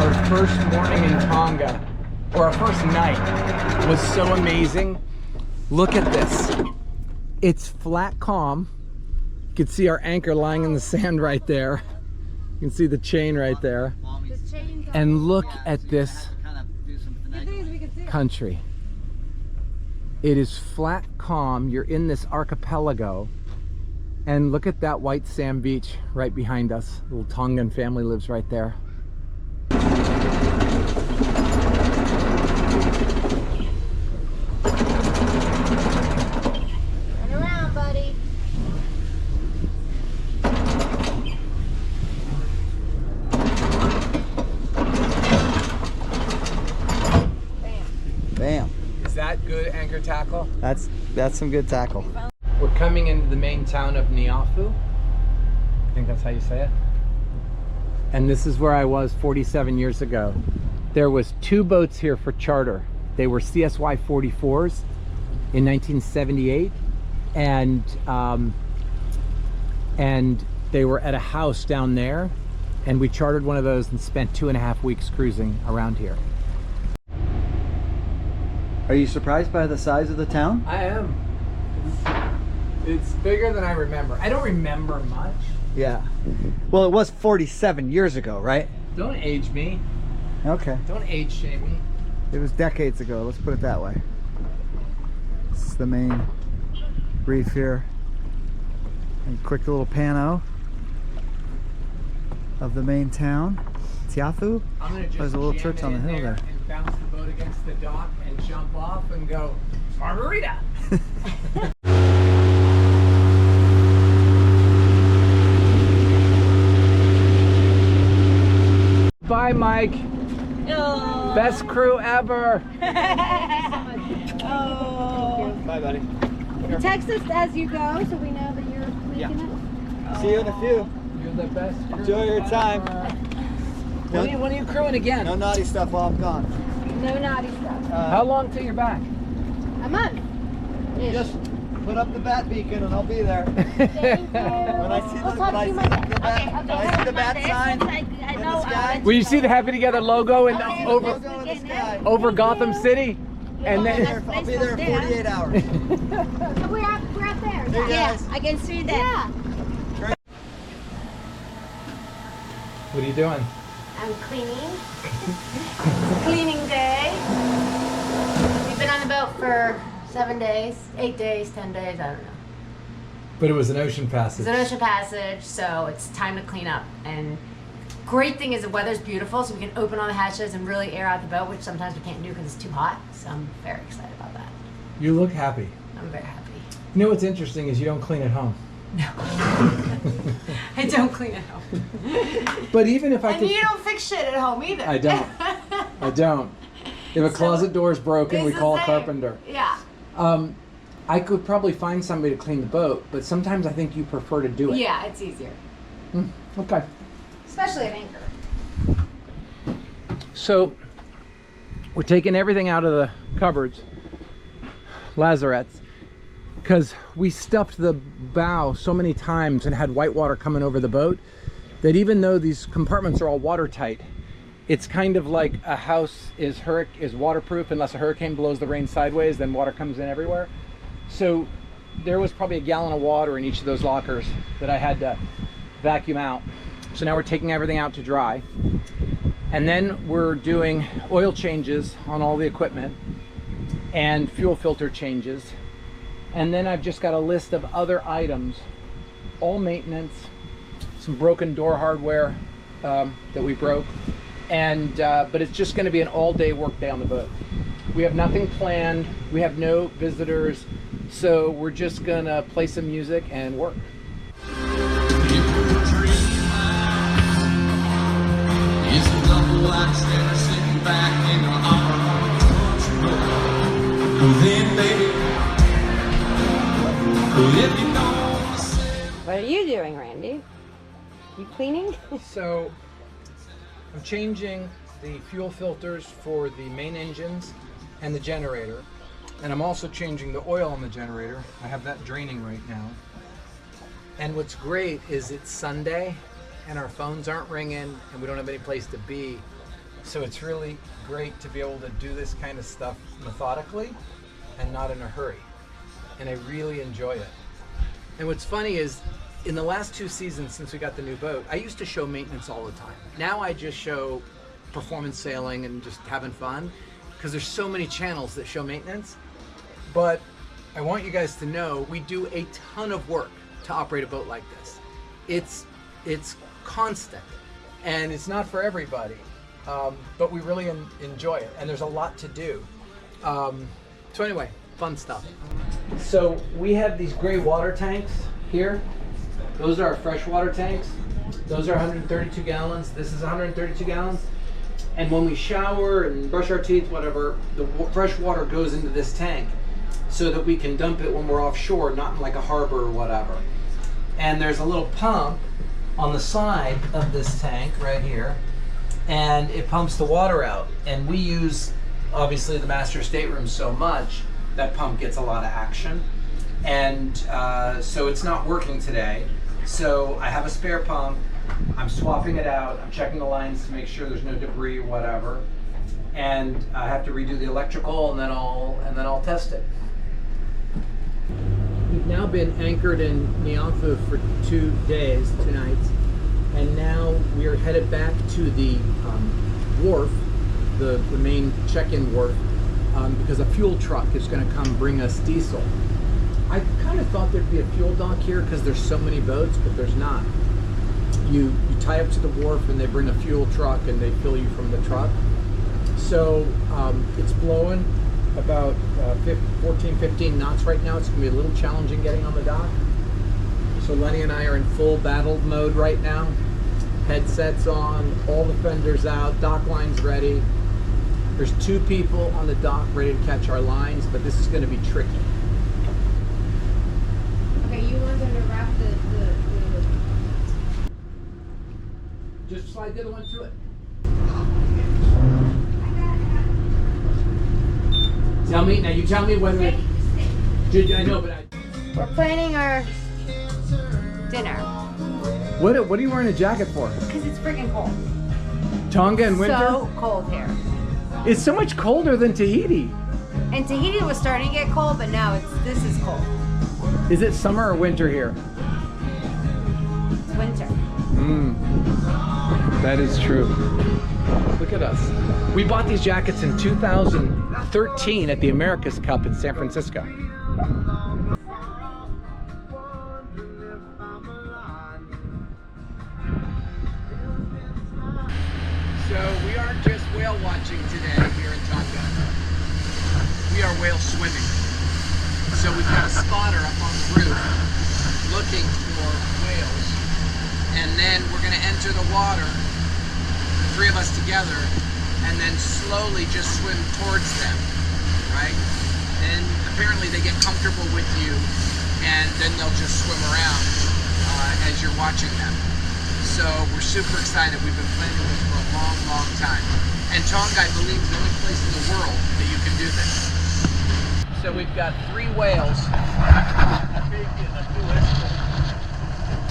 Our first morning in Tonga, or our first night, was so amazing. Look at this. It's flat calm. You can see our anchor lying in the sand right there. You can see the chain right there. And look at this country. It is flat calm. You're in this archipelago. And look at that white sand beach right behind us. The little Tongan family lives right there. Turn around, buddy. Bam. Is that good anchor tackle? That's some good tackle. We're coming into the main town of Niafu. I think that's how you say it. And this is where I was 47 years ago. There was 2 boats here for charter. They were CSY 44s in 1978, and they were at a house down there, and we chartered one of those and spent 2.5 weeks cruising around here. Are you surprised by the size of the town? I am. It's bigger than I remember. I don't remember much. Yeah. Well, it was 47 years ago, right? Don't age me. Okay. Don't age shame me. It was decades ago, let's put it that way. This is the main reef here. And quick little pano of the main town. Tiafu? I'm gonna just There's a little jam church it on the in hill there. and bounce the boat against the dock and jump off and go, margarita! Bye, Mike. Oh. Best crew ever. Oh. Bye, buddy. Text us as you go so we know that you're making it. See you in a few. You're the best crew Enjoy your time. ever. When are you crewing again? No naughty stuff while I'm gone. No naughty stuff. How long till you're back? A month. Ish. Just put up the bat beacon and I'll be there. Thank you. When I see We'll the, talk to you Monday. when I see the bat sign I in know. the sky, Will you see the Happy Together logo and Okay, over logo in the sky. over Gotham City? And then I'll be there in 48 hours. We're out there. Hey, guys. I can see that. Yeah. what are you doing? I'm cleaning. It's a cleaning day. We've been on the boat for 7 days, 8 days, 10 days, I don't know. But it was an ocean passage. It's an ocean passage, so it's time to clean up. And great thing is the weather's beautiful, so we can open all the hatches and really air out the boat, which sometimes we can't do because it's too hot. So I'm very excited about that. You look happy. I'm very happy. You know what's interesting is you don't clean at home. No. I don't clean at home. But even if I And could, you don't fix shit at home either. I don't. I don't. If a closet door is broken, we It's call the a same. carpenter. Yeah. I could probably find somebody to clean the boat, but sometimes I think you prefer to do it. Yeah, it's easier. Okay. Especially at anchor. So we're taking everything out of the cupboards, lazarettes, because we stuffed the bow so many times and had white water coming over the boat that even though these compartments are all watertight, it's kind of like a house is waterproof unless a hurricane blows the rain sideways, then water comes in everywhere. So there was probably a gallon of water in each of those lockers that I had to vacuum out. So now we're taking everything out to dry. And then we're doing oil changes on all the equipment and fuel filter changes. And then I've just got a list of other items, all maintenance, some broken door hardware that we broke. And but it's just going to be an all-day work day on the boat. We have nothing planned. We have no visitors. So we're just going to play some music and work. What are you doing, Randy? You cleaning? So I'm changing the fuel filters for the main engines and the generator, and I'm also changing the oil on the generator. I have that draining right now. And what's great is it's Sunday and our phones aren't ringing and we don't have any place to be. So it's really great to be able to do this kind of stuff methodically and not in a hurry. And I really enjoy it. And what's funny is, in the last 2 seasons since we got the new boat, I used to show maintenance all the time. Now I just show performance sailing and just having fun, because there's so many channels that show maintenance. But I want you guys to know we do a ton of work to operate a boat like this. It's constant, and it's not for everybody, but we really enjoy it, and there's a lot to do. So anyway, fun stuff. So we have these gray water tanks here. Those are our freshwater tanks. Those are 132 gallons. This is 132 gallons. And when we shower and brush our teeth, whatever, the fresh water goes into this tank so that we can dump it when we're offshore, not in like a harbor or whatever. And there's a little pump on the side of this tank right here, and it pumps the water out. And we use, obviously, the master stateroom so much, that pump gets a lot of action. And so it's not working today. So I have a spare pump. I'm swapping it out. I'm checking the lines to make sure there's no debris or whatever. And I have to redo the electrical, and then I'll test it. We've now been anchored in Niafu for 2 days, 2 nights, and now we are headed back to the wharf, the main check-in wharf, because a fuel truck is going to come bring us diesel. I kind of thought there'd be a fuel dock here because there's so many boats, but there's not. You tie up to the wharf and they bring a fuel truck and they fill you from the truck. So it's blowing about 14, 15 knots right now. It's going to be a little challenging getting on the dock. So Lenny and I are in full battle mode right now. Headsets on, all the fenders out, dock lines ready. There's 2 people on the dock ready to catch our lines, but this is going to be tricky. Okay, you want them to wrap the Just slide the other one through it. Tell me, now you tell me whether it... I know, but We're planning our dinner. What are you wearing a jacket for? Because it's freaking cold. Tonga in winter? So cold here. It's so much colder than Tahiti. And Tahiti was starting to get cold, but now this is cold. Is it summer or winter here? It's winter. That is true. Look at us. We bought these jackets in 2013 at the America's Cup in San Francisco. So we aren't just whale watching today here in Tonga. We are whale swimming. So we've got a spotter up on the roof looking for whales. And then we're going to enter the water, 3 of us together, and then slowly just swim towards them, right? And apparently they get comfortable with you, and then they'll just swim around as you're watching them. So we're super excited. We've been planning this for a long, long time. And Tonga, I believe, is the only place in the world that you can do this. So we've got 3 whales.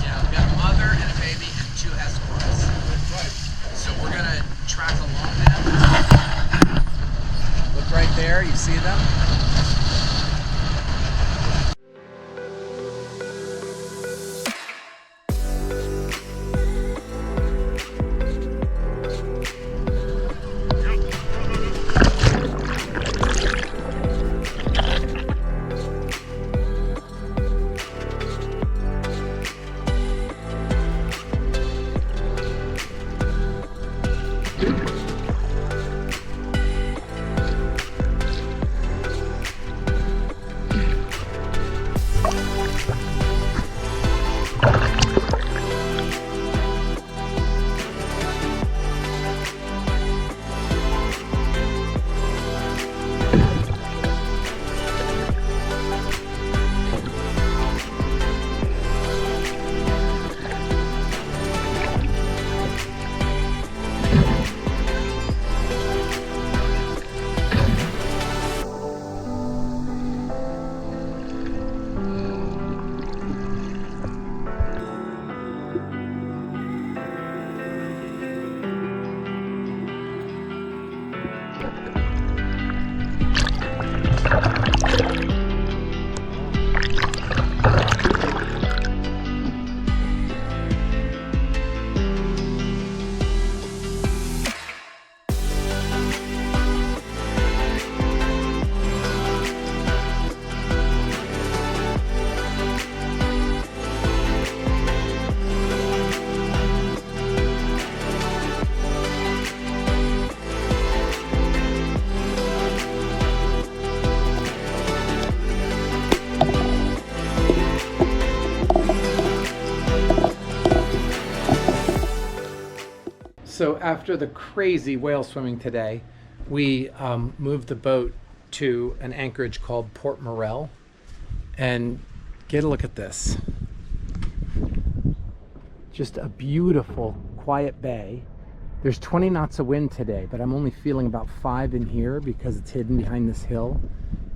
Yeah, we've got a mother and a baby and 2 escorts. So we're gonna track along them. Look right there, you see them? after the crazy whale swimming today, we moved the boat to an anchorage called Port Morel. And get a look at this. Just a beautiful, quiet bay. There's 20 knots of wind today, but I'm only feeling about 5 in here because it's hidden behind this hill.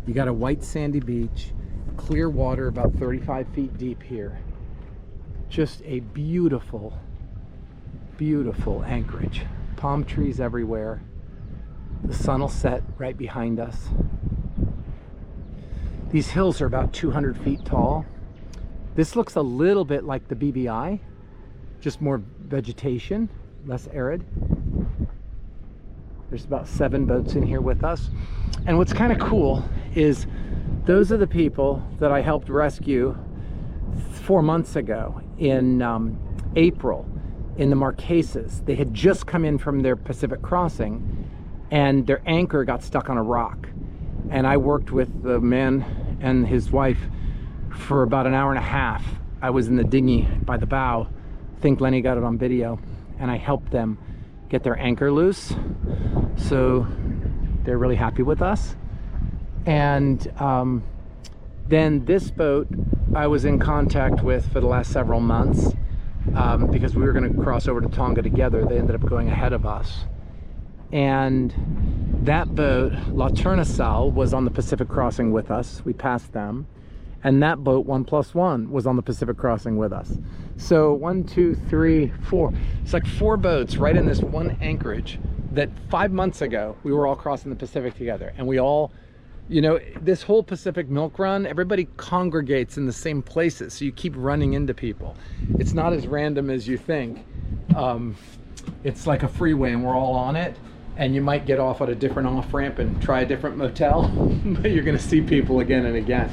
You got a white sandy beach, clear water about 35 feet deep here. Just a beautiful, beautiful anchorage. Palm trees everywhere. The sun will set right behind us. These hills are about 200 feet tall. This looks a little bit like the BBI, just more vegetation, less arid. There's about 7 boats in here with us. And what's kind of cool is those are the people that I helped rescue 4 months ago in April in the Marquesas. They had just come in from their Pacific crossing and their anchor got stuck on a rock. And I worked with the man and his wife for about an hour and a half. I was in the dinghy by the bow. I think Lenny got it on video. And I helped them get their anchor loose. So they're really happy with us. And then this boat I was in contact with for the last several months because we were going to cross over to Tonga together. They ended up going ahead of us. And that boat, La Turnasol, was on the Pacific crossing with us. We passed them. And that boat, 1+1, was on the Pacific crossing with us. So 1, 2, 3, 4. It's like 4 boats right in this one anchorage that 5 months ago, we were all crossing the Pacific together. And we all, you know, this whole Pacific Milk Run, everybody congregates in the same places. So you keep running into people. It's not as random as you think. It's like a freeway and we're all on it. And you might get off at a different off-ramp and try a different motel, but you're gonna see people again and again.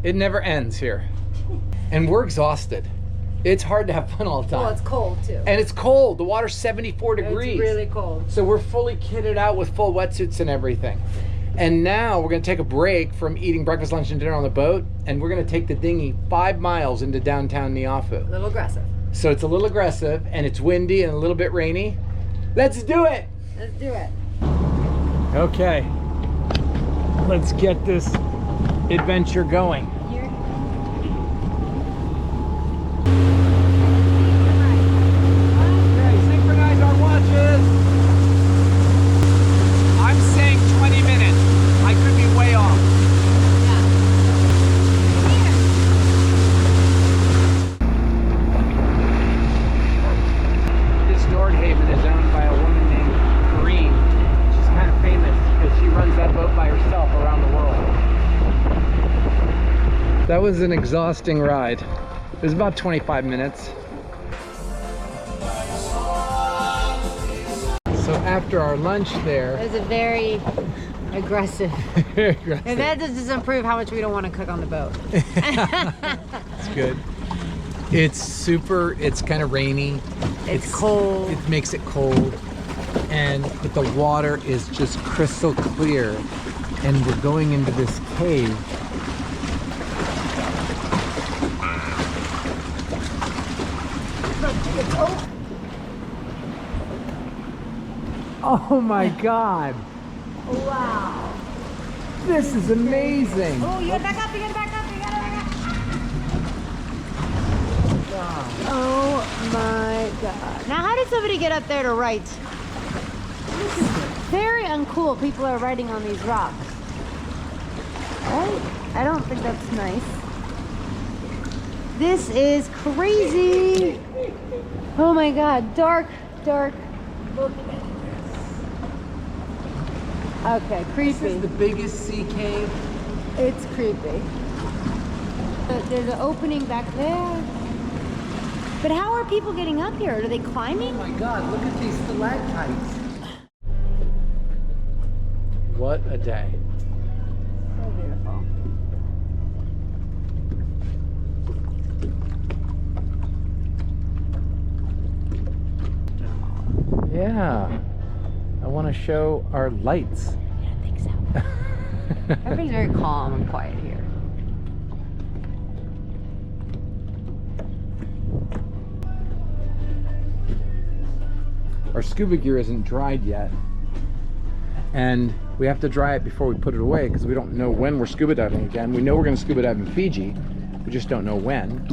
It never ends here. And we're exhausted. It's hard to have fun all the time. Well, it's cold too. And it's cold. The water's 74 degrees. It's really cold. So we're fully kitted out with full wetsuits and everything. And now we're gonna take a break from eating breakfast, lunch, and dinner on the boat, and we're gonna take the dinghy 5 miles into downtown Niafu. A little aggressive. So it's a little aggressive, and it's windy and a little bit rainy. Let's do it! Let's do it. Okay. Let's get this adventure going. I'm saying 20 minutes. I could be way off. This Nordhaven is owned by a woman named Green. She's kind of famous because she runs that boat by herself around the world. That was an exhausting ride. It was about 25 minutes. So after our lunch there, It was a very aggressive. very aggressive. And that doesn't prove how much we don't want to cook on the boat. It's good. It's super, it's kind of rainy. It's cold. It makes it cold. But the water is just crystal clear. And we're going into this cave. Oh my God. Wow. This is amazing. Oh, you gotta back up, you gotta back up, you gotta back up. Oh my god. Now how did somebody get up there to write? This is very uncool. People are writing on these rocks. Right? I don't think that's nice. This is crazy. Oh my god. Dark, dark. Look at this. Okay, creepy. This is the biggest sea cave. It's creepy. There's an opening back there. But how are people getting up here? Are they climbing? Oh my God, look at these stalactites. What a day. So beautiful. Yeah. I want to show our lights. Yeah, I think so. Everybody's very calm and quiet here. Our scuba gear isn't dried yet, and we have to dry it before we put it away because we don't know when we're scuba diving again. We know we're going to scuba dive in Fiji, we just don't know when.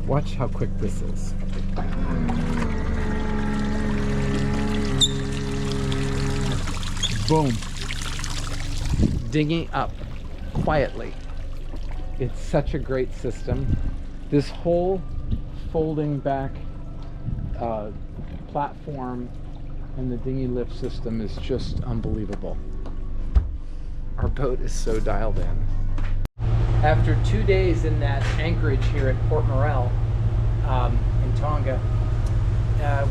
Watch how quick this is. Boom. Digging up quietly. It's such a great system. This whole folding back platform and the dinghy lift system is just unbelievable. Our boat is so dialed in. After 2 days in that anchorage here at Port Morel in Tonga,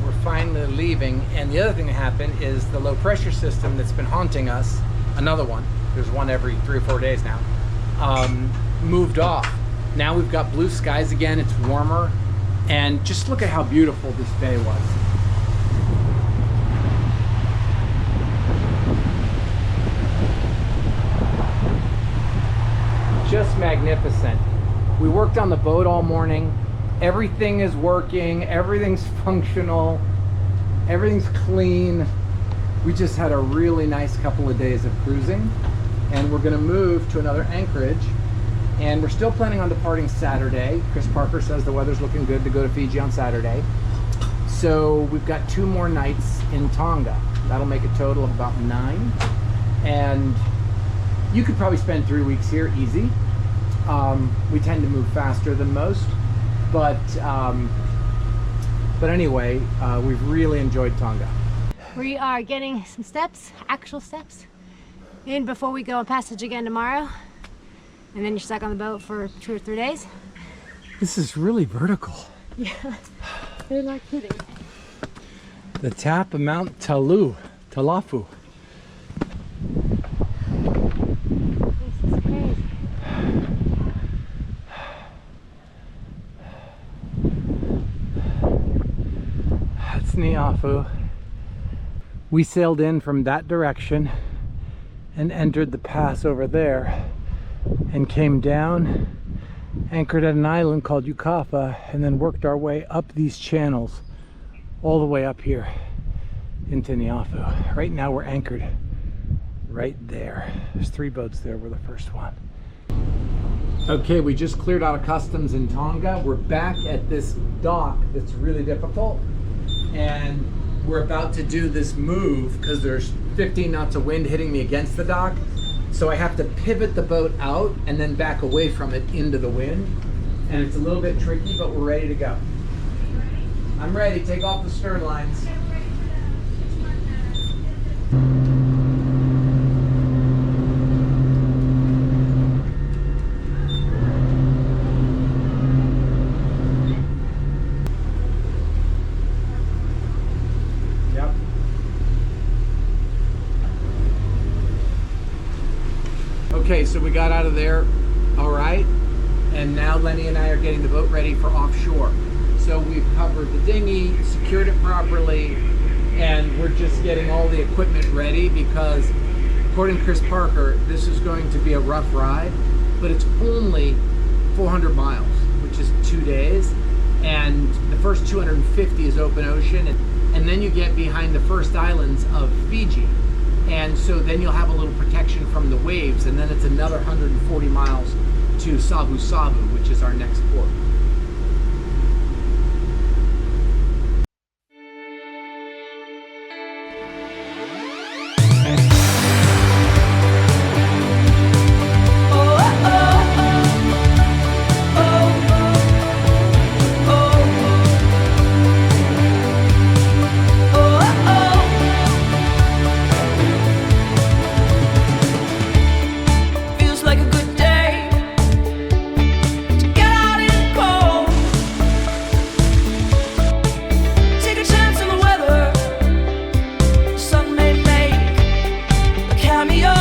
we're finally leaving, and the other thing that happened is the low pressure system that's been haunting us, another one, there's one every 3 or 4 days now, moved off. Now we've got blue skies again, it's warmer, and just look at how beautiful this day was. Just magnificent. We worked on the boat all morning. Everything is working, everything's functional, everything's clean. We just had a really nice couple of days of cruising, and we're gonna move to another anchorage. And we're still planning on departing Saturday. Chris Parker says the weather's looking good to go to Fiji on Saturday. So we've got 2 more nights in Tonga. That'll make a total of about 9. And you could probably spend 3 weeks here, easy. We tend to move faster than most. But anyway, we've really enjoyed Tonga. We are getting some steps, actual steps, in before we go on passage again tomorrow. And then you're stuck on the boat for 2 or 3 days. This is really vertical. Yeah, they're not kidding. The top of Mount Talafu. This is crazy. That's Niafu. We sailed in from that direction and entered the pass over there and came down, anchored at an island called Yukafa, and then worked our way up these channels all the way up here into Niafu. Right now we're anchored right there. There's 3 boats there. We're the first one. Okay, we just cleared out of customs in Tonga. We're back at this dock that's really difficult, and we're about to do this move because there's 15 knots of wind hitting me against the dock. So I have to pivot the boat out and then back away from it into the wind. And it's a little bit tricky, but we're ready to go. I'm ready. Take off the stern lines. Yep. Okay, so we got out of there, all right, and now Lenny and I are getting the boat ready for offshore. So we've covered the dinghy, secured it properly, and we're just getting all the equipment ready because, according to Chris Parker, this is going to be a rough ride, but it's only 400 miles, which is 2 days, and the first 250 is open ocean, and then you get behind the first islands of Fiji. And so then you'll have a little protection from the waves, and then it's another 140 miles to Sabu Sabu, which is our next port. Cameo